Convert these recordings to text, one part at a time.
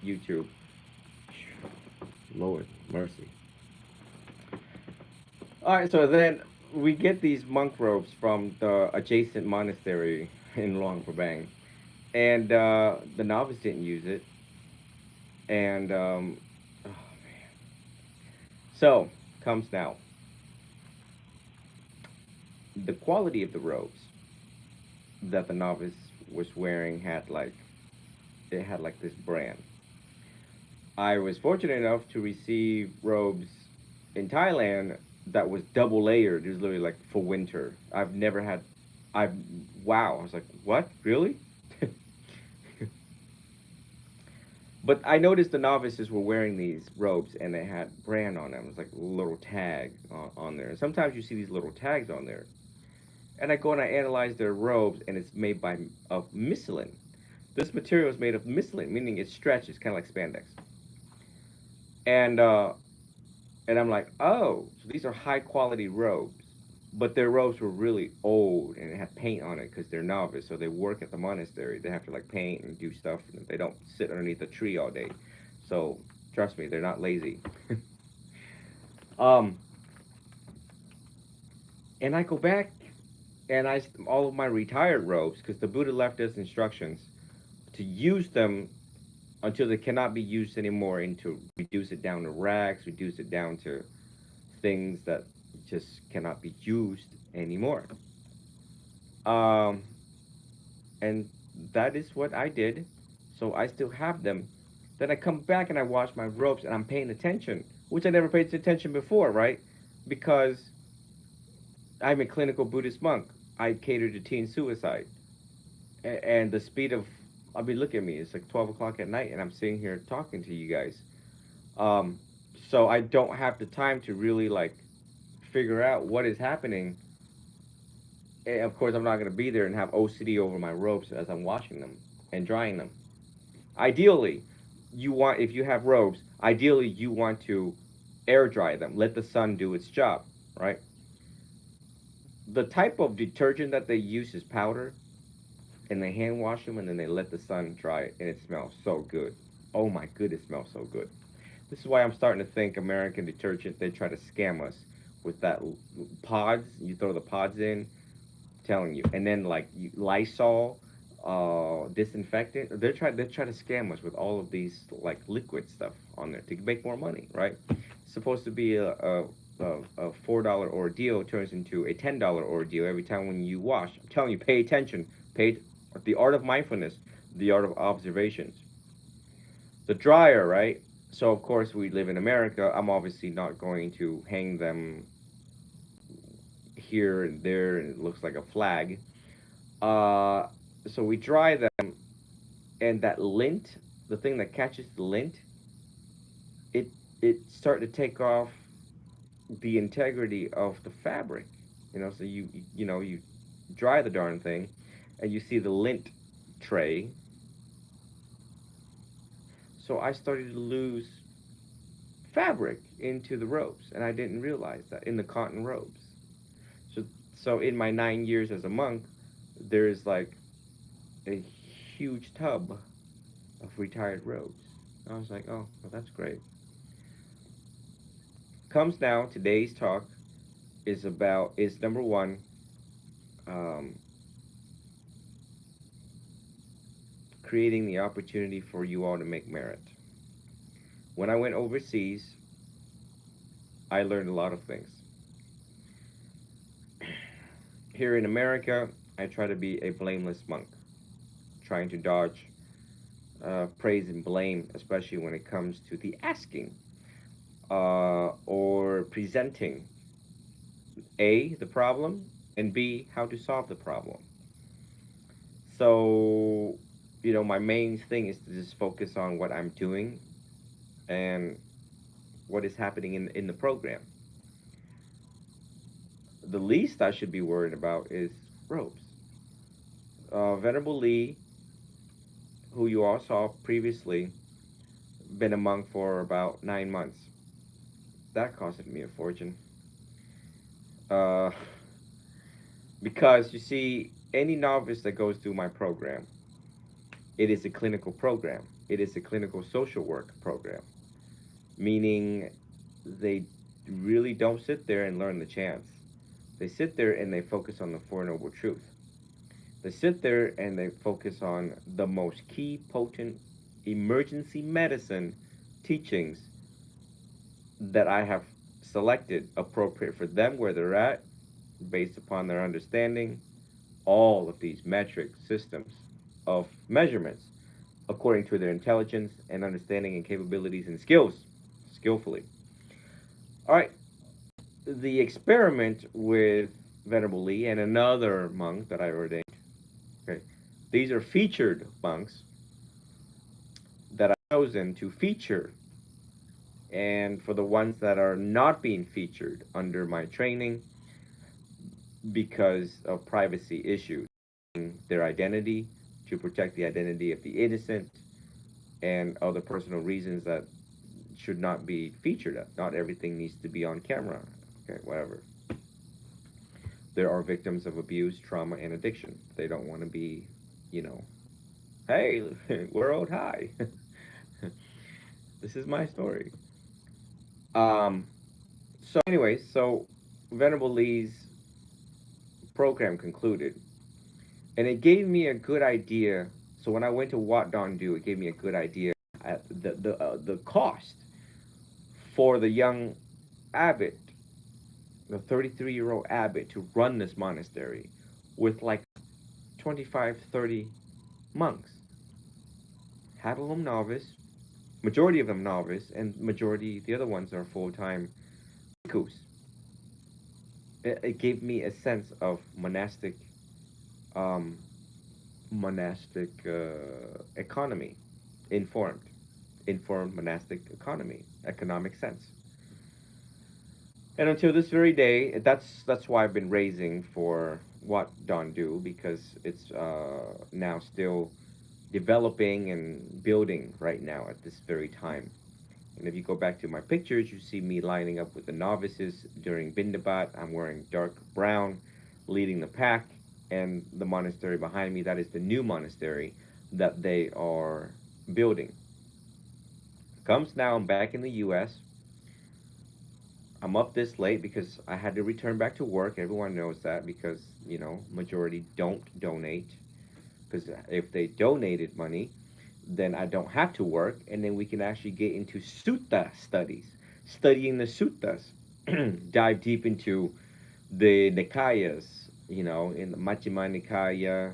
YouTube. Lord mercy. All right, so then we get these monk robes from the adjacent monastery in Luang Prabang, and the novice didn't use it, and oh man. So comes now the quality of the robes that the novice was wearing had like it had like this brand. I was fortunate enough to receive robes in Thailand that was double layered. It was literally like for winter. I've never had. I've wow. I was like, what? Really? But I noticed the novices were wearing these robes and they had brand on them. It was like a little tag on there. And sometimes you see these little tags on there. And I go and I analyze their robes and it's made by of miscelin. This material is made of miscelin, meaning it stretches, kind of like spandex. And and I'm like, oh, so these are high quality robes. But their robes were really old and it had paint on it because they're novice, so they work at the monastery. They have to like paint and do stuff, and they don't sit underneath a tree all day. So trust me, they're not lazy. Um, and I go back and all of my retired robes because the Buddha left us instructions to use them until they cannot be used anymore, and to reduce it down to rags, reduce it down to things that just cannot be used anymore. Um, and that is what I did. So I still have them. Then I come back and I wash my robes and I'm paying attention, which I never paid attention before, right? Because I'm a clinical Buddhist monk. I cater to teen suicide. And the speed of, I mean, look at me. It's like 12 o'clock at night and I'm sitting here talking to you guys. Um, so I don't have the time to really like figure out what is happening. And of course, I'm not going to be there and have OCD over my robes as I'm washing them and drying them. Ideally, you want, if you have robes, ideally you want to air dry them. Let the sun do its job, right? The type of detergent that they use is powder, and they hand wash them and then they let the sun dry it, and it smells so good. Oh my goodness, it smells so good. This is why I'm starting to think American detergent, they try to scam us with that pods. You throw the pods in, telling you, and then like Lysol, disinfectant. They try to scam us with all of these like liquid stuff on there to make more money, right? It's supposed to be a $4 ordeal turns into a $10 ordeal every time when you wash. I'm telling you, pay attention. Pay the art of mindfulness, the art of observations. The dryer, right? So of course we live in America. I'm obviously not going to hang them here and there, and it looks like a flag. Uh, so we dry them, and that lint, the thing that catches the lint, it it start to take off the integrity of the fabric. So you dry the darn thing, and you see the lint tray. So I started to lose fabric into the robes, and I didn't realize that in the cotton robes. So so in my 9 years as a monk, there's like a huge tub of retired robes. I was like, oh, well, that's great. Comes now, today's talk is number one, um, creating the opportunity for you all to make merit. When I went overseas, I learned a lot of things. Here in America, I try to be a blameless monk, trying to dodge praise and blame, especially when it comes to the asking or presenting A, the problem, and B, how to solve the problem. So, my main thing is to just focus on what I'm doing and what is happening in the program. The least I should be worried about is robes. Venerable Lee, who you all saw previously, been a monk for about 9 months. That costed me a fortune. Uh, because you see, any novice that goes through my program, it is a clinical program. it is a clinical social work program, meaning they really don't sit there and learn the chants. They sit there and they focus on the Four Noble Truths. They sit there and they focus on the most key, potent emergency medicine teachings that I have selected appropriate for them where they're at, based upon their understanding, all of these metric systems of measurements according to their intelligence and understanding and capabilities and skills, skillfully. All right, the experiment with Venerable Lee and another monk that I ordained. Okay, these are featured monks that I've chosen to feature, and for the ones that are not being featured under my training because of privacy issues, their identity, to protect the identity of the innocent, and other personal reasons that should not be featured. Not everything needs to be on camera. Okay, whatever. There are victims of abuse, trauma, and addiction. They don't want to be, you know, hey, world, hi. This is my story. Um, so Venerable Lee's program concluded, and it gave me a good idea. So when I went to Wat Don Do, it gave me a good idea at the cost for the young abbot, the 33-year-old abbot, to run this monastery with like 25, 30 monks. Half of them novice, majority of them novice, and majority, the other ones are full-time bhikkhus. It gave me a sense of monastic um, economy, informed monastic economy, economic sense. And until this very day, that's why I've been raising for Wat Don Do, because it's now still developing and building right now at this very time. And if you go back to my pictures, you see me lining up with the novices during Bindabat. I'm wearing dark brown, leading the pack, and the monastery behind me, that is the new monastery that they are building. Comes now, I'm back in the U.S. I'm up this late because I had to return back to work. Everyone knows that because, you know, majority don't donate. Because if they donated money, then I don't have to work, and then we can actually get into sutta studies, studying the suttas, dive deep into the Nikayas, you know, in the Majjhima Nikaya,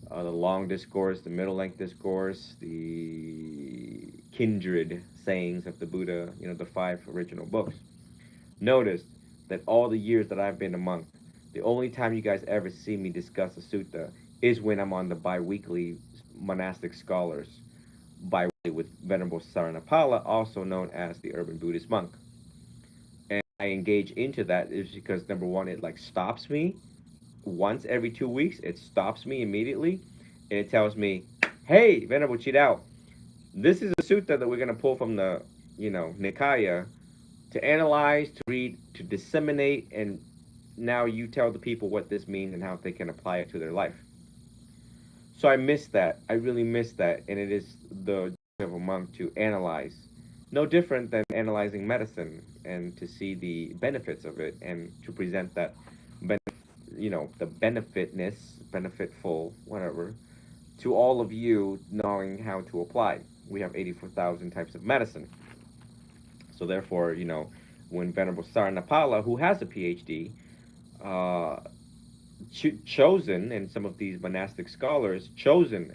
the long discourse, the middle length discourse, the kindred sayings of the Buddha, you know, the 5 original books. Notice that all the years that I've been a monk, the only time you guys ever see me discuss a sutta is when I'm on the bi-weekly monastic scholars, bi-weekly with Venerable Saranapala, also known as the Urban Buddhist Monk. And I engage into that is because, number one, it like stops me once every 2 weeks. It stops me immediately, and it tells me, hey, Venerable Chidao, this is a sutta that we're going to pull from the, you know, Nikaya to analyze, to read, to disseminate, and now you tell the people what this means and how they can apply it to their life. So I miss that. I really miss that, and it is the job of a monk to analyze. No different than analyzing medicine, and to see the benefits of it, and to present that, you know, the benefitful, whatever, to all of you, knowing how to apply. We have 84,000 types of medicine. So therefore, you know, when Venerable Saranapala, who has a PhD, chosen, and some of these monastic scholars chosen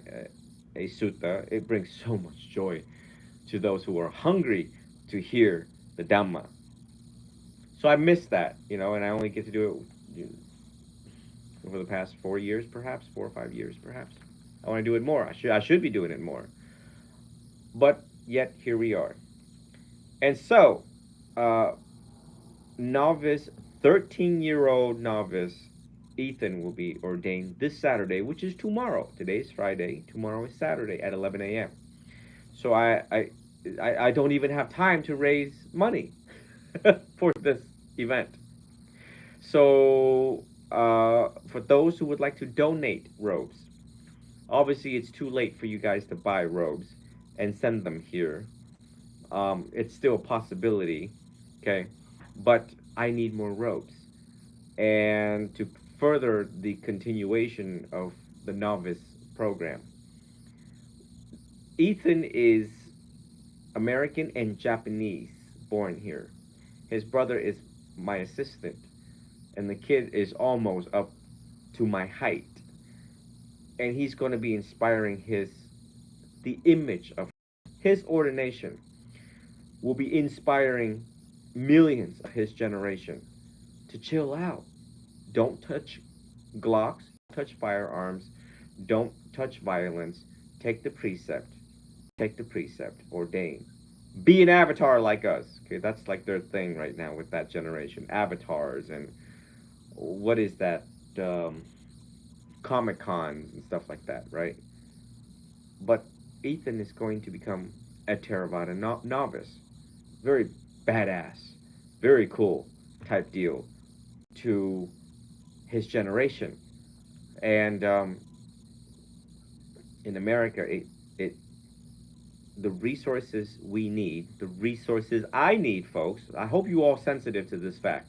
a sutta, it brings so much joy to those who are hungry to hear the Dhamma. So I miss that, you know, and I only get to do it over the past 4 years, perhaps 4 or 5 years, perhaps. I want to do it more. I should be doing it more. But yet here we are. And so, novice, 13-year-old novice Ethan will be ordained this Saturday, which is tomorrow. Today is Friday. Tomorrow is Saturday at 11 a.m. So I don't even have time to raise money for this event. So for those who would like to donate robes, obviously it's too late for you guys to buy robes. and send them here. It's still a possibility, okay? But I need more ropes. And to further the continuation of the novice program, Ethan is American and Japanese born here. His brother is my assistant, and the kid is almost up to my height. And he's going to be inspiring the image of his ordination will be inspiring millions of his generation to chill out. Don't touch Glocks, touch firearms, don't touch violence. Take the precept. Take the precept. Ordain. Be an avatar like us. Okay, that's like their thing right now with that generation. Avatars and what is that? Comic Cons and stuff like that, right? But Ethan is going to become a Theravada novice. Very badass, very cool type deal to his generation. And in America, it the resources we need, the resources I need, folks. I hope you all sensitive to this fact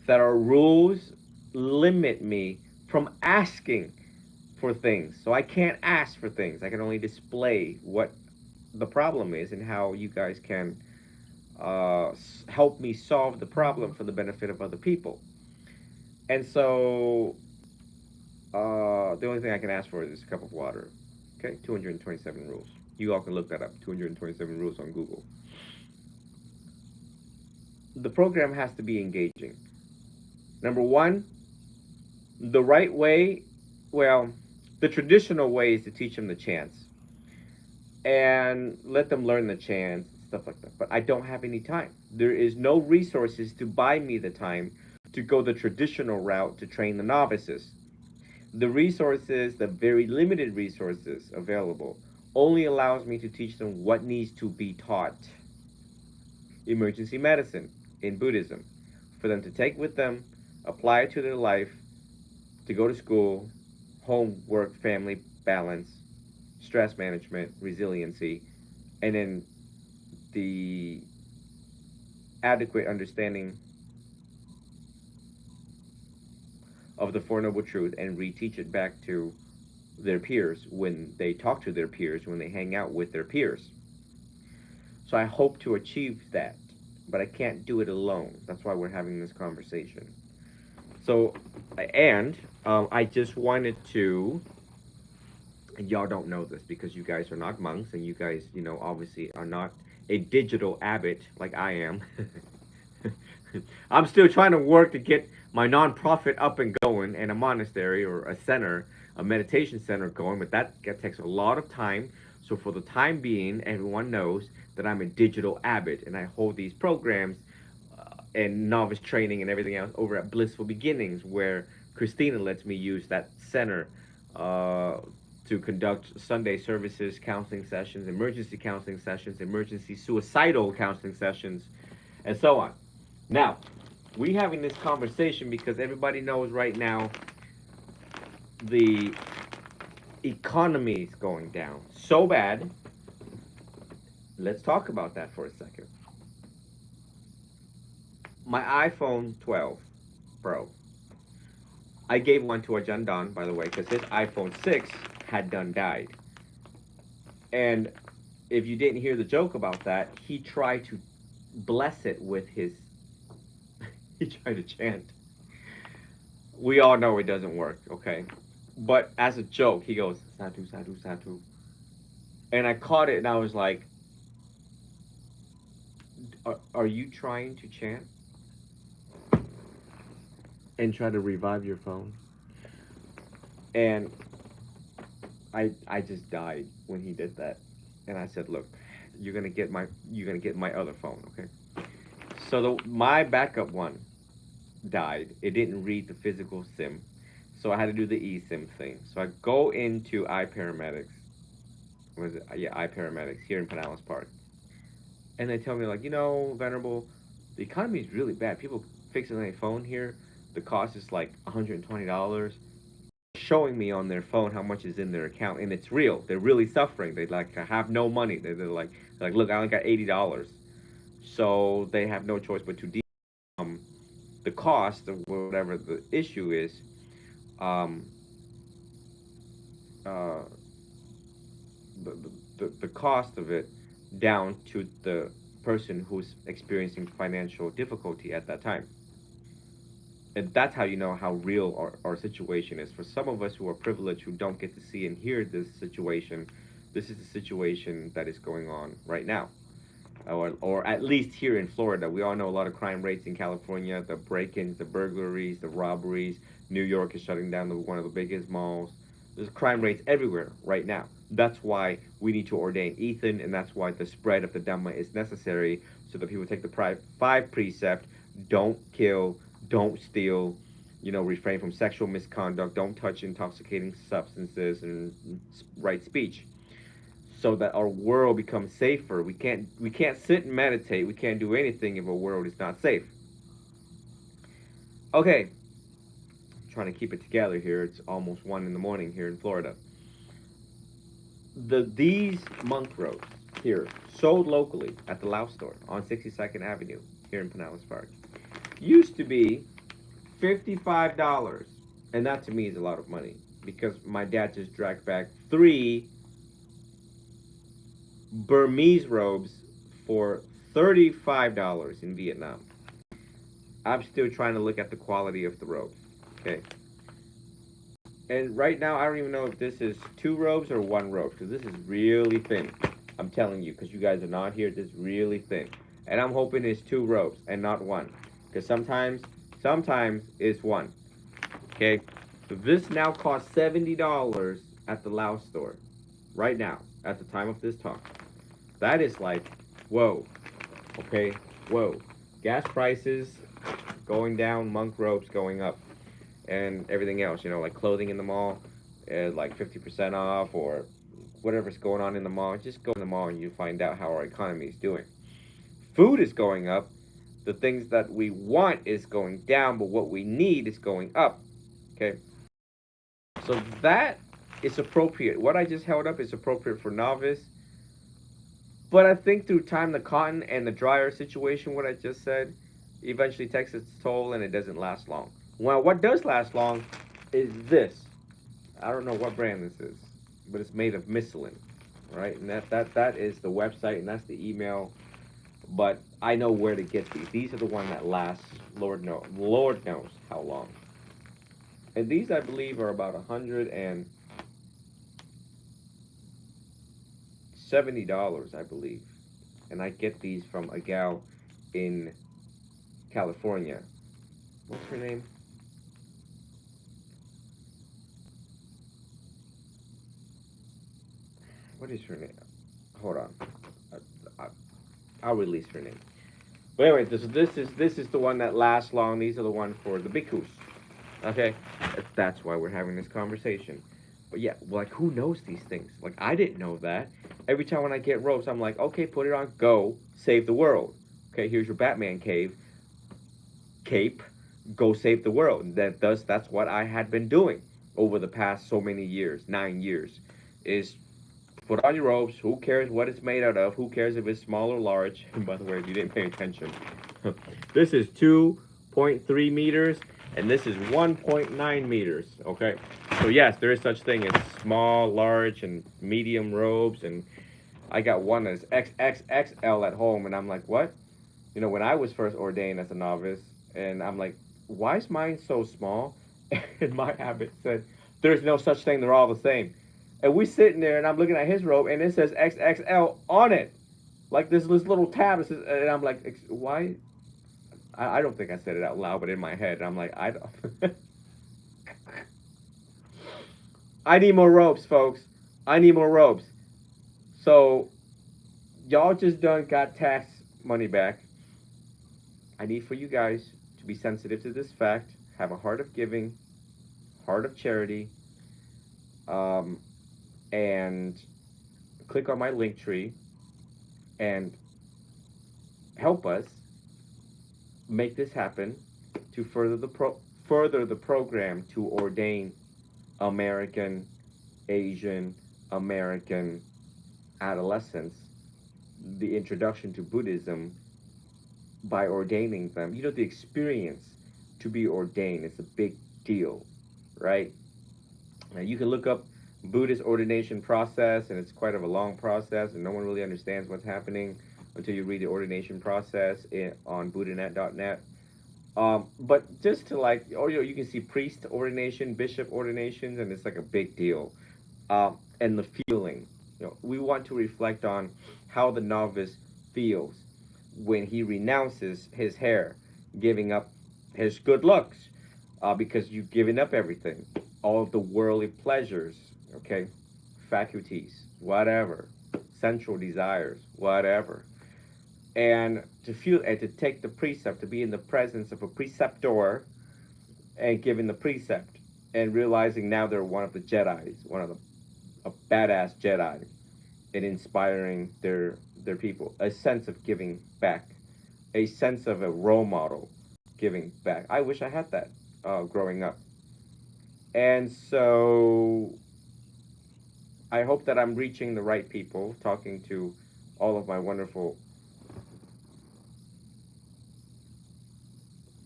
that our rules limit me from asking for things. So I can't ask for things. I can only display what the problem is and how you guys can help me solve the problem for the benefit of other people. And so the only thing I can ask for is a cup of water. Okay, 227 rules. You all can look that up. 227 rules on Google. The program has to be engaging. Number one, the right way, well, the traditional way is to teach them the chants and let them learn the chants, stuff like that. But I don't have any time. There is no resources to buy me the time to go the traditional route to train the novices. The resources, the very limited resources available, only allows me to teach them what needs to be taught. Emergency medicine in Buddhism, for them to take with them, apply it to their life, to go to school, home, work, family, balance, stress management, resiliency, and then the adequate understanding of the Four Noble Truths and reteach it back to their peers when they talk to their peers, when they hang out with their peers. So I hope to achieve that, but I can't do it alone. That's why we're having this conversation. So, and I just wanted to, and y'all don't know this because you guys are not monks and you guys, obviously are not a digital abbot like I am. I'm still trying to work to get my nonprofit up and going and a monastery or a center, a meditation center going, but that takes a lot of time. So for the time being, everyone knows that I'm a digital abbot and I hold these programs and novice training and everything else over at Blissful Beginnings, where Christina lets me use that center to conduct Sunday services, counseling sessions, emergency counseling sessions, emergency suicidal counseling sessions, and so on. Now, we having this conversation because everybody knows right now the economy is going down so bad. Let's talk about that for a second. My iPhone 12 Pro. I gave one to Ajahn Don, by the way, because his iPhone 6 had done died. And if you didn't hear the joke about that, he tried to bless it with his he tried to chant. We all know it doesn't work, okay? But as a joke, he goes, Sadhu, Sadhu, Sadhu. And I caught it and I was like, are you trying to chant? And try to revive your phone? And I just died when he did that. And I said, look, you're gonna get my other phone, okay? So my backup one died. It didn't read the physical SIM. So I had to do the eSIM thing. So I go into iParamedics. What is it? Yeah, iParamedics here in Pinellas Park. And they tell me, like, Venerable, the economy is really bad. People fixing their phone here. The cost is like $120. showing me on their phone how much is in their account, and it's real. They're really suffering. They like have no money. They're like, look, I only got $80, so they have no choice but to um the cost of whatever the issue is, um uh the cost of it down to the person who's experiencing financial difficulty at that time. And that's how you know how real our situation is. For some of us who are privileged, who don't get to see and hear this situation, this is the situation that is going on right now. Or at least here in Florida. We all know a lot of crime rates in California, the break-ins, the burglaries, the robberies. New York is shutting down one of the biggest malls. There's crime rates everywhere right now. That's why we need to ordain Ethan, and that's why the spread of the Dhamma is necessary, so that people take the five precept: don't kill, don't steal, refrain from sexual misconduct, don't touch intoxicating substances, and right speech, so that our world becomes safer. We can't sit and meditate. We can't do anything if our world is not safe. Okay, trying to keep it together here. It's almost 1 in the morning here in Florida. These monk robes here, sold locally at the Louse store on 62nd Avenue here in Pinellas Park, used to be $55, and that to me is a lot of money, because my dad just dragged back 3 Burmese robes for $35 in Vietnam. I'm still trying to look at the quality of the robes. Okay. And right now, I don't even know if this is 2 robes or 1 robe, because this is really thin. I'm telling you, because you guys are not here, this is really thin. And I'm hoping it's 2 robes and not 1. Because sometimes it's 1. Okay. So this now costs $70 at the Laos store. Right now, at the time of this talk. That is like, whoa. Okay. Whoa. Gas prices going down, monk robes going up, and everything else, like clothing in the mall, like 50% off, or whatever's going on in the mall. Just go in the mall and you find out how our economy is doing. Food is going up. The things that we want is going down, but what we need is going up. Okay. So that is appropriate. What I just held up is appropriate for novice. But I think through time, the cotton and the dryer situation, what I just said, eventually takes its toll, and it doesn't last long. Well, what does last long is this. I don't know what brand this is, but it's made of Michelin, right? And that is the website, and that's the email. But I know where to get these. These are the ones that last, Lord knows how long. And these, I believe, are about $170, I believe. And I get these from a gal in California. What's her name? What is her name? Hold on. I'll release her name. But anyway, this is the one that lasts long. These are the ones for the bhikkhus. Okay, that's why we're having this conversation. But yeah, like, who knows these things? Like, I didn't know that. Every time when I get ropes, I'm like, okay, put it on, go save the world. Okay, here's your Batman cape, go save the world. And that's what I had been doing over the past so many years, 9 years, is put on your robes. Who cares what it's made out of? Who cares if it's small or large? And by the way, if you didn't pay attention, this is 2.3 meters, and this is 1.9 meters. Okay, so yes, there is such thing as small, large, and medium robes, and I got one that's XXXL at home, and I'm like, what? When I was first ordained as a novice, and I'm like, why is mine so small? And my habit said, there's no such thing, they're all the same. And we sitting there, and I'm looking at his robe, and it says XXL on it. Like this little tab, says, and I'm like, why? I don't think I said it out loud, but in my head, I'm like, I don't. I need more robes, folks. I need more robes. So, y'all just done got tax money back. I need for you guys to be sensitive to this fact, have a heart of giving, heart of charity, and click on my link tree and help us make this happen to further the program to ordain American, Asian, American adolescents the introduction to Buddhism by ordaining them. The experience to be ordained is a big deal, right? Now, you can look up Buddhist ordination process, and it's quite of a long process, and no one really understands what's happening until you read the ordination process on buddhanet.net. But just to like, you can see priest ordination, bishop ordinations, and it's like a big deal. And the feeling, we want to reflect on how the novice feels when he renounces his hair, giving up his good looks, because you've given up everything, all of the worldly pleasures, okay, faculties, whatever, sensual desires, whatever, and to feel and to take the precept, to be in the presence of a preceptor and giving the precept, and realizing now they're one of the Jedi's, one of the a badass Jedi, in inspiring their people, a sense of giving back, a sense of a role model giving back. I wish I had that growing up, and so I hope that I'm reaching the right people, talking to all of my wonderful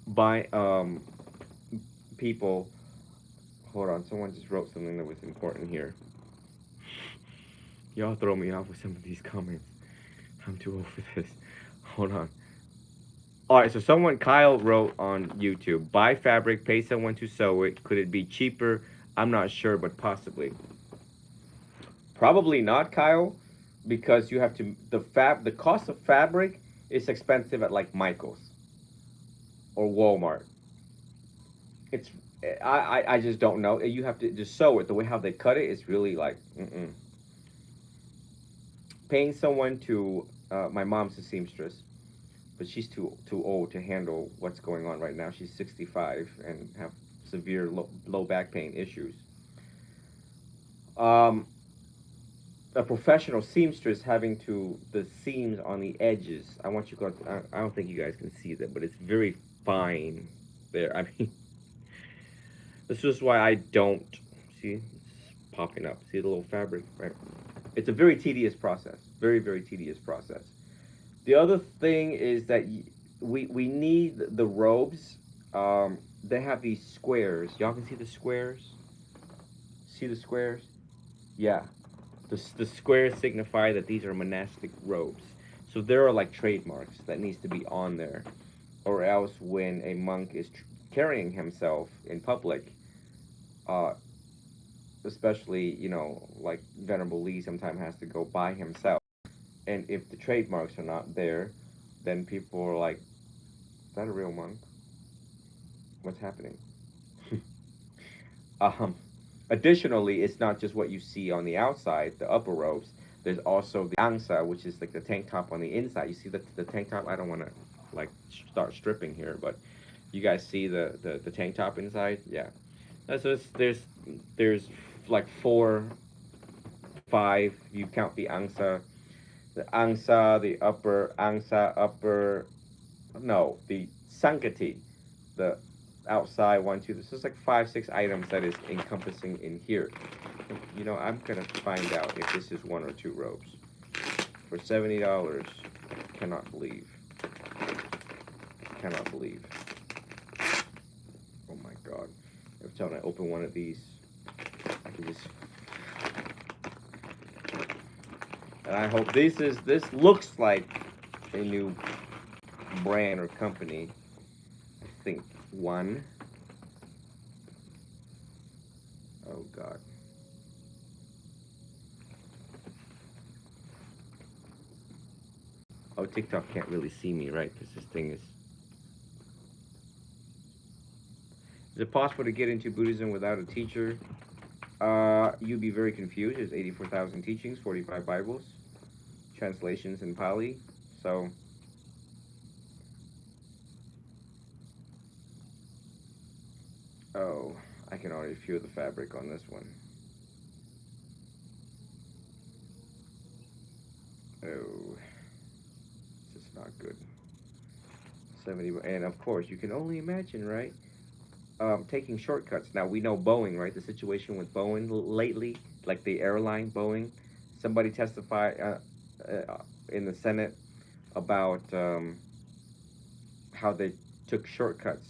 by people. Hold on, someone just wrote something that was important here. Y'all throw me off with some of these comments. I'm too old for this. Hold on. All right, so Kyle wrote on YouTube, buy fabric, pay someone to sew it. Could it be cheaper? I'm not sure, but possibly. Probably not, Kyle, because you have to, the cost of fabric is expensive at like Michael's or Walmart. It's, I just don't know. You have to just sew it. The way how they cut it is really like, Paying someone to, my mom's a seamstress, but she's too old to handle what's going on right now. She's 65 and have severe low back pain issues. A professional seamstress having to the seams on the edges. I want you guys. I don't think you guys can see that, but it's very fine there. I mean, this is why I don't see it's popping up. See the little fabric, right? It's a very tedious process. Very, very tedious process. The other thing is that we need the robes. They have these squares. Y'all can see the squares? See the squares? Yeah. The squares signify that these are monastic robes. So there are like trademarks that needs to be on there. Or else when a monk is carrying himself in public, especially, like Venerable Lee sometimes has to go by himself. And if the trademarks are not there, then people are like, is that a real monk? What's happening? Additionally, it's not just what you see on the outside, the upper robes. There's also the angsa, which is like the tank top on the inside. You see the tank top? I don't want to like start stripping here, but you guys see the tank top inside? Yeah. So there's like 4, 5. You count the angsa. The angsa, the upper angsa, the sankati, the outside 1, 2. This is like 5, 6 items that is encompassing in here. I'm gonna find out if this is 1 or 2 robes for $70. Cannot believe. Cannot believe. Oh my God! Every time I open one of these, I can just. And I hope this looks like a new brand or company. I think 1. Oh God. Oh, TikTok can't really see me, right? Because this thing is. Is it possible to get into Buddhism without a teacher? You'd be very confused. There's 84,000 teachings, 45 Bibles, translations in Pali. So, oh, I can already feel the fabric on this one. Oh, it's just not good. 70, and of course, you can only imagine, right? taking shortcuts. Now we know Boeing, right? The situation with Boeing lately, like the airline Boeing. Somebody testified in the Senate about how they took shortcuts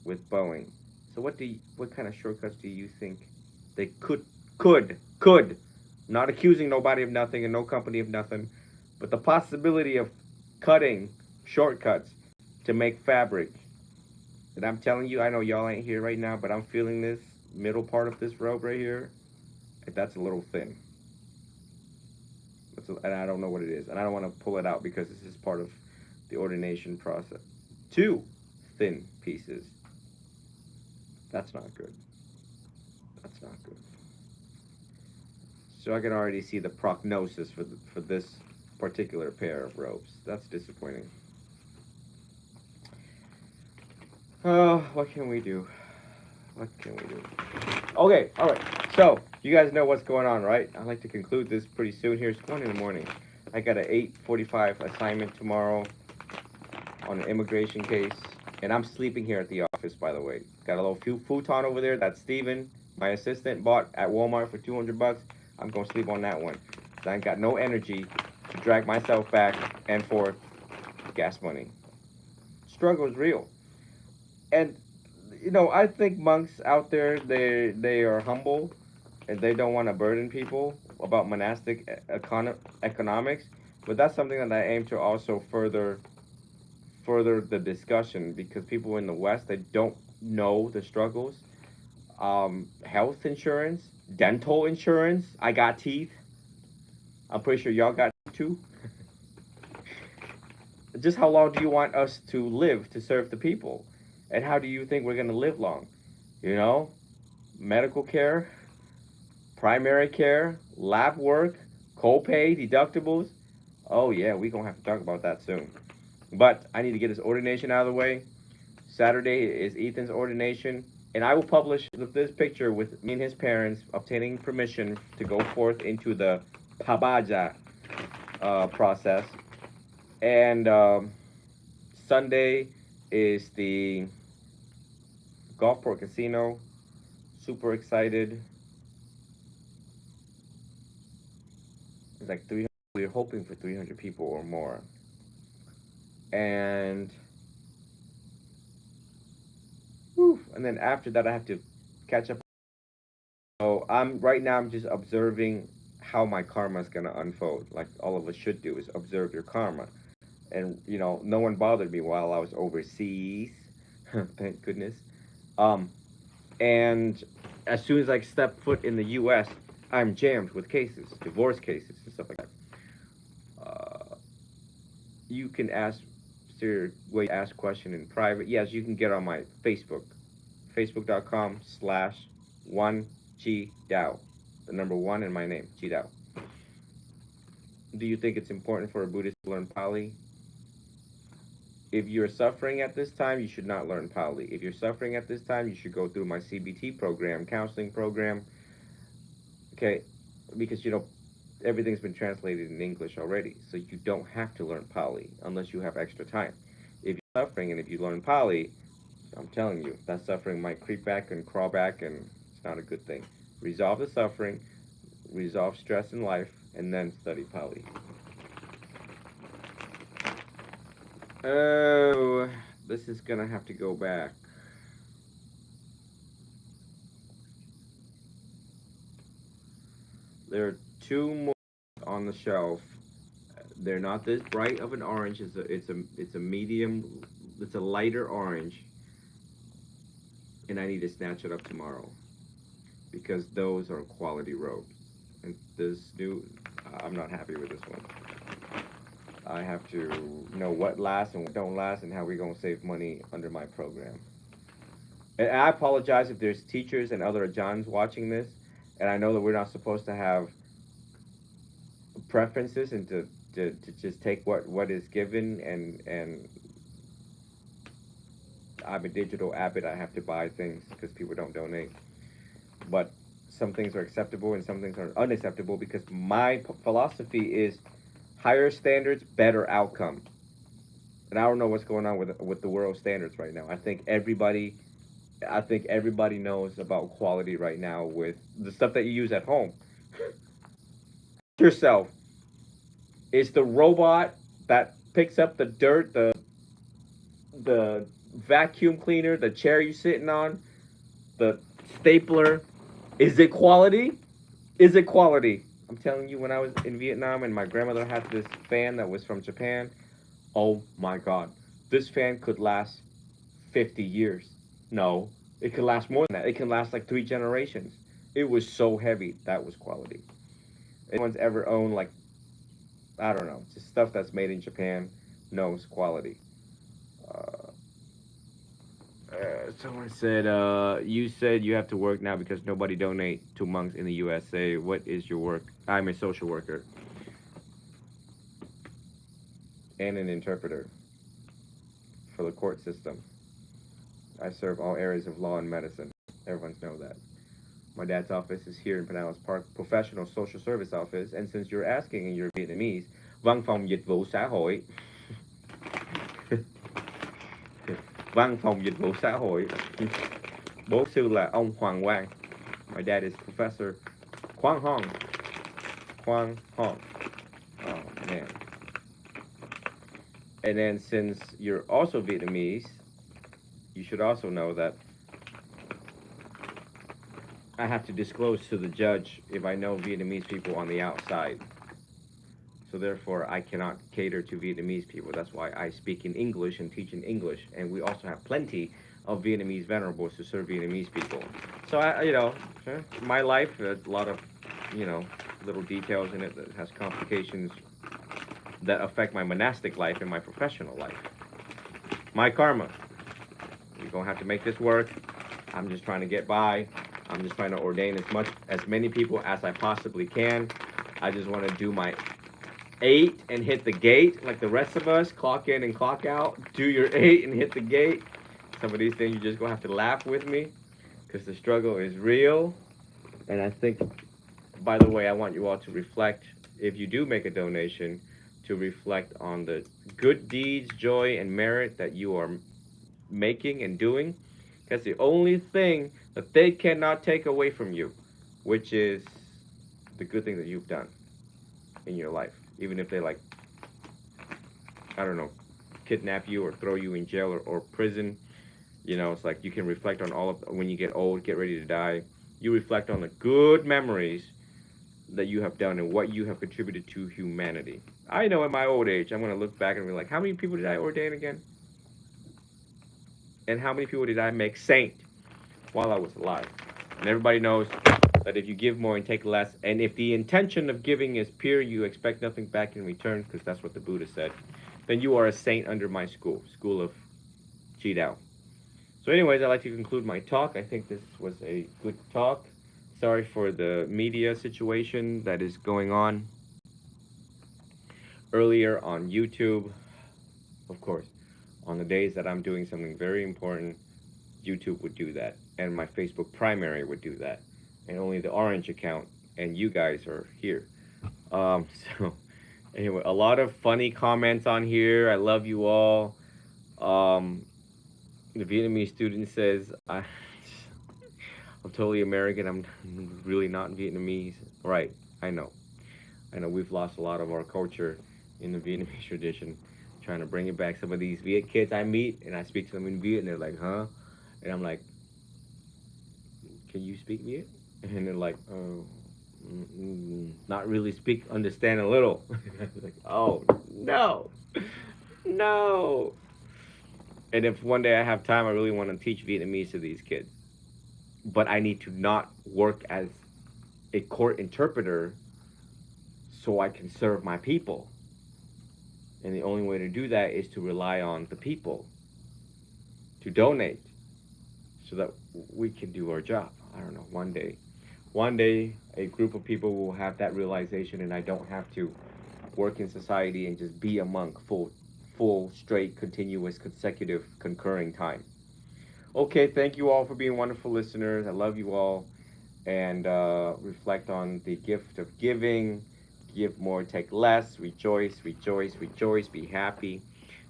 with Boeing. So what kind of shortcuts do you think they could, not accusing nobody of nothing and no company of nothing, but the possibility of cutting shortcuts to make fabric. And I'm telling you, I know y'all ain't here right now, but I'm feeling this middle part of this rope right here. That's a little thin. And I don't know what it is. And I don't want to pull it out because this is part of the ordination process. Two thin pieces. That's not good. That's not good. So I can already see the prognosis for this particular pair of ropes. That's disappointing. Oh, what can we do? What can we do? Okay, all right. So you guys know what's going on, right? I'd like to conclude this pretty soon. Here's 1 in the morning. I got an 8:45 assignment tomorrow on an immigration case, and I'm sleeping here at the office. By the way, got a little futon over there that Steven, my assistant, bought at Walmart for $200. I'm gonna sleep on that one. So I ain't got no energy to drag myself back and forth. Gas money. Struggle is real, and you know I think monks out there they are humble, and they don't want to burden people about monastic economics. But that's something that I aim to also further the discussion because people in the West they don't know the struggles. Health insurance, dental insurance. I got teeth. I'm pretty sure y'all got teeth too. Just how long do you want us to live to serve the people? And how do you think we're going to live long? You know, medical care, primary care, lab work, copay, deductibles. Oh, yeah, we're going to have to talk about that soon. But I need to get his ordination out of the way. Saturday is Ethan's ordination. And I will publish this picture with me and his parents obtaining permission to go forth into the Pabaja process. And Sunday is the Gulfport Casino. Super excited. It's like 300. We're hoping for 300 people or more. And and then after that, I have to catch up. So right now. I'm just observing how my karma is gonna unfold. Like all of us should do is observe your karma. And you know, no one bothered me while I was overseas. Thank goodness. Um, and as soon as I step foot in the U.S., I'm jammed with cases, divorce cases, and stuff like that. You can ask, sir, way ask question in private. Yes, you can get on my Facebook, facebook.com/1Chi Dao, the number one in my name, Chi Dao. Do you think it's important for a Buddhist to learn Pali? If you're suffering at this time, you should not learn Pali. If you're suffering at this time, you should go through my CBT program, counseling program. Okay, because you know everything's been translated in English already, so you don't have to learn Pali unless you have extra time. If you're suffering and if you learn Pali, I'm telling you, that suffering might creep back and crawl back, and it's not a good thing. Resolve the suffering, resolve stress in life, and then study Pali. Oh, this is gonna have to go back. There are two more on the shelf. They're not this bright of an orange. It's a medium. It's a lighter orange, and I need to snatch it up tomorrow because those are quality robes. And this new, I'm not happy with this one. I have to know what lasts and what don't last, and how we're gonna save money under my program. And I apologize if there's teachers and other Johns watching this, and I know that we're not supposed to have preferences and to just take what is given, and I'm a digital abbot. I have to buy things because people don't donate. But some things are acceptable and some things are unacceptable because my philosophy is higher standards, better outcome. And I don't know what's going on with the world standards right now. I think everybody I think everybody knows about quality right now with the stuff that you use at home. Yourself, is the robot that picks up the dirt, the vacuum cleaner, the chair you're sitting on, the stapler, is it quality? Is it quality? I'm telling you, when I was in Vietnam and my grandmother had this fan that was from Japan, oh my god, this fan could last 50 years. No, it could last more than that. It can last like 3 generations. It was so heavy. That was quality. If anyone's ever owned, like, I don't know, just stuff that's made in Japan, knows quality. Uh, Someone said, you said you have to work now because nobody donate to monks in the USA. What is your work? I'm a social worker and an interpreter for the court system. I serve all areas of law and medicine. Everyone's know that. My dad's office is here in Pinellas Park, professional social service office. And since you're asking and you're Vietnamese, văn phòng dịch vụ xã hội. Văn phòng dịch vụ xã hội. Bố sư là ông Hoàng Quang. My dad is Professor Quang Hong. Quang Hong. Oh, man. And then since you're also Vietnamese, you should also know that I have to disclose to the judge if I know Vietnamese people on the outside. So therefore, I cannot cater to Vietnamese people. That's why I speak in English and teach in English. And we also have plenty of Vietnamese venerables to serve Vietnamese people. So my life, a lot of, little details in it that has complications that affect my monastic life and my professional life. My karma. You're gonna have to make this work. I'm just trying to get by. I'm just trying to ordain as many people as I possibly can. I just want to do my 8 and hit the gate like the rest of us. Clock in and clock out. Do your 8 and hit the gate. Some of these things you're just gonna have to laugh with me because the struggle is real. And I think, by the way, I want you all to reflect, if you do make a donation, to reflect on the good deeds, joy, and merit that you are making and doing. That's the only thing that they cannot take away from you, which is the good thing that you've done in your life. Even if they, like, I don't know, kidnap you or throw you in jail or prison, it's like you can reflect on all of, when you get old, get ready to die, you reflect on the good memories that you have done and what you have contributed to humanity. I know in my old age, I'm going to look back and be like, how many people did I ordain again? And how many people did I make saint while I was alive? And everybody knows that if you give more and take less, and if the intention of giving is pure, you expect nothing back in return, because that's what the Buddha said, then you are a saint under my school of Chi Dao. So anyways, I'd like to conclude my talk. I think this was a good talk. Sorry for the media situation that is going on earlier on YouTube. Of course, on the days that I'm doing something very important, YouTube would do that, and my Facebook primary would do that, and only the orange account and you guys are here. So anyway, a lot of funny comments on here. I love you all. The Vietnamese student says, I'm totally American. I'm really not Vietnamese. Right, I know. We've lost a lot of our culture in the Vietnamese tradition, trying to bring it back. Some of these Viet kids I meet, and I speak to them in Viet, and they're like, huh? And I'm like, can you speak Viet? And they're like, oh, not really speak, understand a little. Like, oh, no, no. And if one day I have time, I really want to teach Vietnamese to these kids. But I need to not work as a court interpreter so I can serve my people. And the only way to do that is to rely on the people to donate so that we can do our job. I don't know, one day a group of people will have that realization, and I don't have to work in society and just be a monk full, straight, continuous, consecutive, concurring time. Okay, thank you all for being wonderful listeners. I love you all. And reflect on the gift of giving. Give more, take less. Rejoice, rejoice, rejoice. Be happy.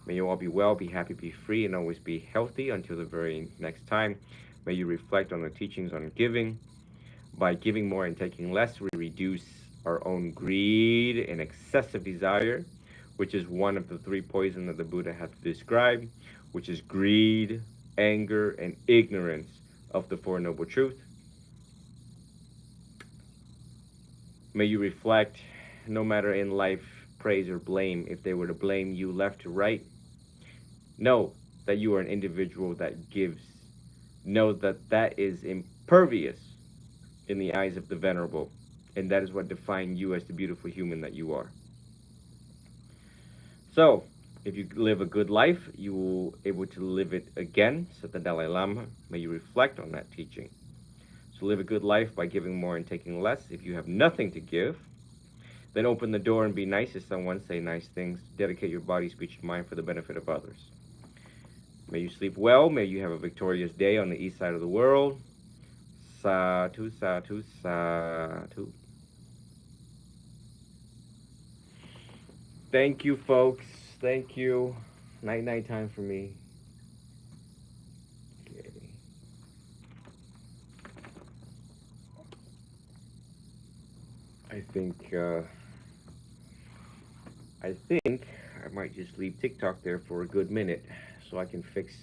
May you all be well, be happy, be free, and always be healthy until the very next time. May you reflect on the teachings on giving. By giving more and taking less, we reduce our own greed and excessive desire, which is one of the three poisons that the Buddha had described, which is greed, anger, and ignorance of the Four Noble Truths. May you reflect, no matter in life, praise or blame, if they were to blame you left to right, know that you are an individual that gives. Know that that is impervious in the eyes of the venerable, and that is what defines you as the beautiful human that you are. So, if you live a good life, you will be able to live it again, said the Dalai Lama. May you reflect on that teaching. So live a good life by giving more and taking less. If you have nothing to give, then open the door and be nice to someone, say nice things, dedicate your body, speech, and mind for the benefit of others. May you sleep well. May you have a victorious day on the east side of the world. Sadhu, sadhu, sadhu. Thank you, folks. Thank you. Night time for me. Okay. I think I might just leave TikTok there for a good minute so I can fix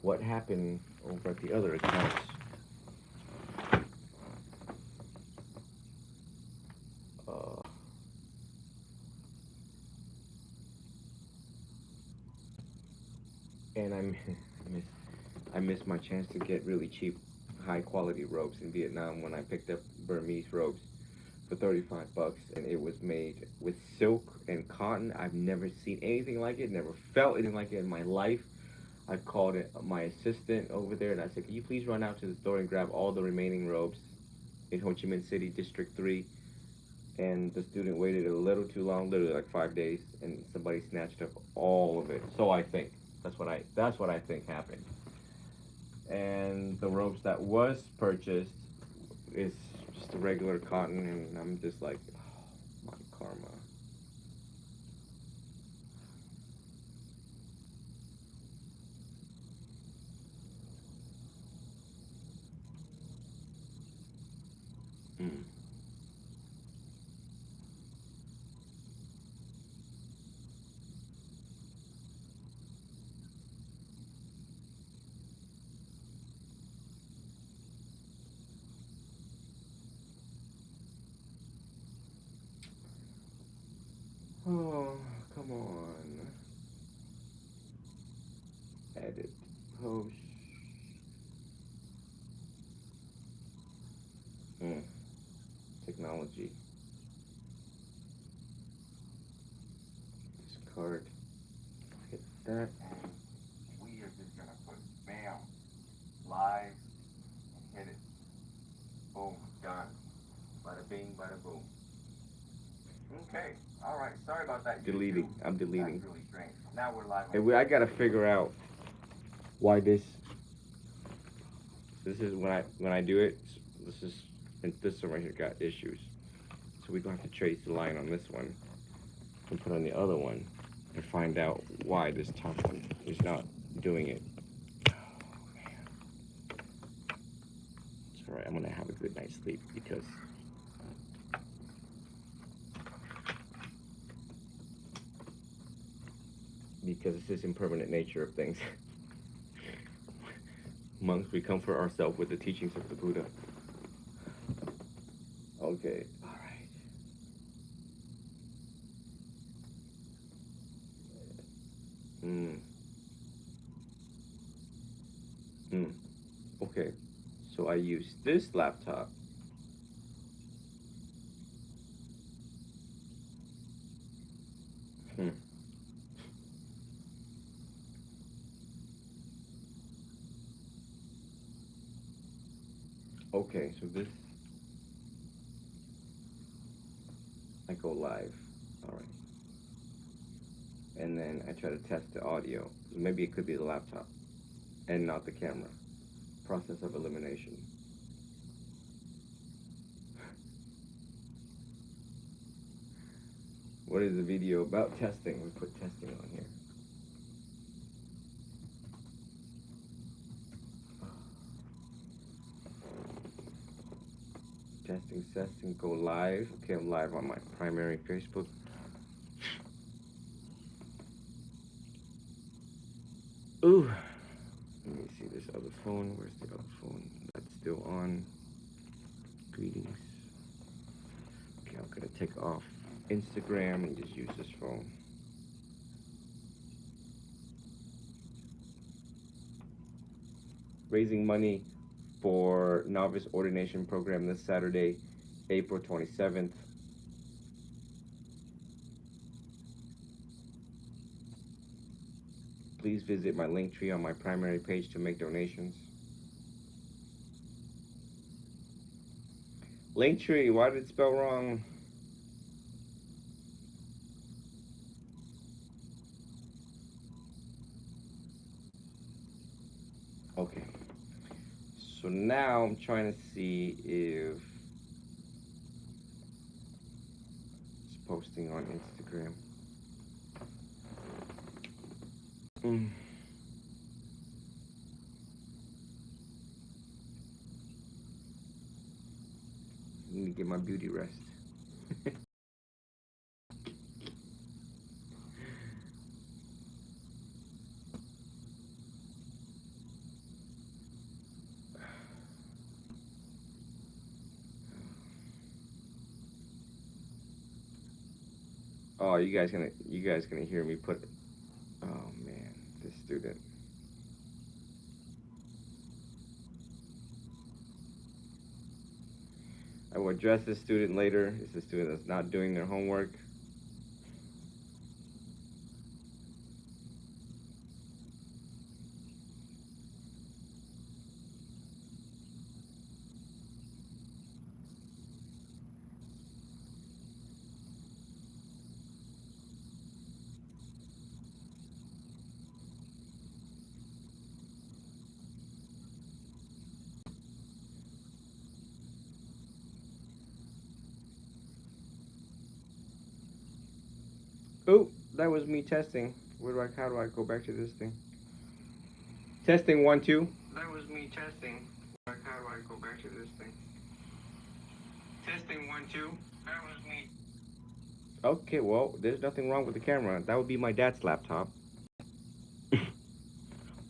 what happened over at the other accounts. And I missed my chance to get really cheap, high quality robes in Vietnam when I picked up Burmese robes for 35 bucks, and it was made with silk and cotton. I've never seen anything like it, never felt anything like it in my life. I called it my assistant over there, and I said, can you please run out to the store and grab all the remaining robes in Ho Chi Minh City, District 3? And the student waited a little too long, literally like 5 days, and somebody snatched up all of it. So I think. That's what I think happened. And the robes that was purchased is just a regular cotton, and I'm just like, oh, my karma. Mm. Oh, come on. Edit, post. Technology. Discard. Hit that. And we are just gonna put bam, live, and hit it. Boom, done. Bada bing, bada boom. Okay, all right. Sorry about that. Deleting. YouTube. I'm deleting. That's really strange. Now we're live. Hey, I gotta figure out why this. This is when I do it. This one right here got issues, so we're gonna have to trace the line on this one and put on the other one and find out why this top one is not doing it. Oh man, it's alright. I'm gonna have a good night's sleep because. Because it's this impermanent nature of things. Monks, we comfort ourselves with the teachings of the Buddha. Okay, alright. Okay, so I use this laptop. Okay, so this, I go live, all right. And then I try to test the audio. Maybe it could be the laptop and not the camera. Process of elimination. What is the video about testing? We put testing on here. testing, go live. Okay, I'm live on my primary Facebook. Ooh, let me see this other phone. Where's the other phone? That's still on. Greetings. Okay, I'm gonna take off Instagram and just use this phone. Raising money for Novice Ordination program this Saturday, April 27th. Please visit my link tree on my primary page to make donations. Link tree, why did it spell wrong? Okay. So now I'm trying to see if it's posting on Instagram. Let me get my beauty rest. Oh, you guys gonna hear me put. Oh man, this student. I will address this student later. It's a student that's not doing their homework. Oh, that was me testing. How do I go back to this thing? Testing 1, 2. That was me testing. How do I go back to this thing? Testing 1, 2. That was me. Okay, well, there's nothing wrong with the camera. That would be my dad's laptop.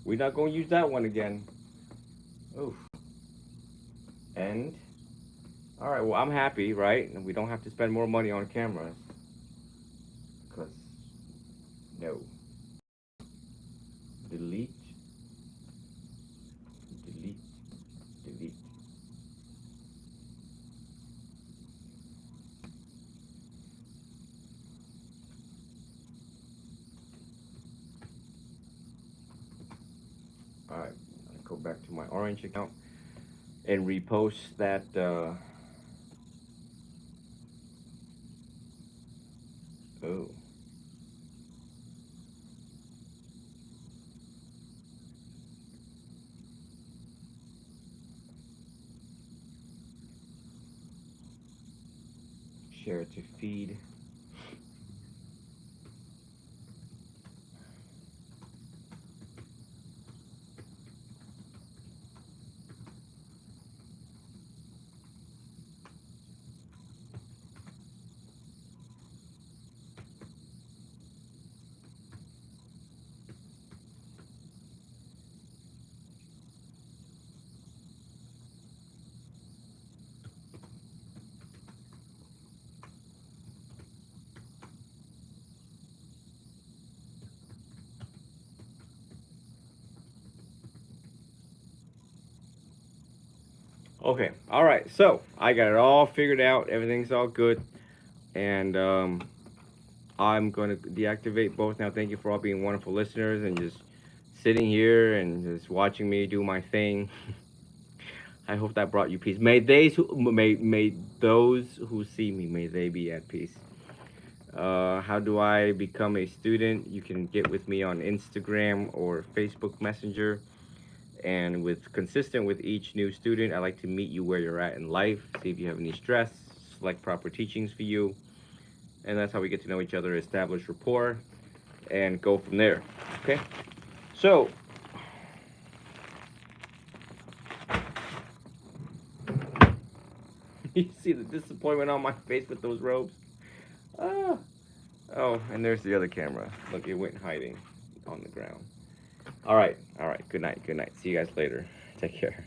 We're not gonna use that one again. Oof. And all right, well, I'm happy, right? And we don't have to spend more money on cameras. Because, no. Delete. Delete. Delete. All right, I'll go back to my Orange account and repost that. Oh. Share to feed. Okay, all right. So I got it all figured out. Everything's all good, and I'm going to deactivate both now. Thank you for all being wonderful listeners and just sitting here and just watching me do my thing. I hope that brought you peace. May those who see me, may they be at peace. How do I become a student? You can get with me on Instagram or Facebook Messenger. And consistent with each new student, I like to meet you where you're at in life, see if you have any stress, select proper teachings for you, and that's how we get to know each other, establish rapport, and go from there. Okay? So, You see the disappointment on my face with those robes? Ah. Oh, and there's the other camera. Look, it went hiding on the ground. All right. Good night. See you guys later. Take care.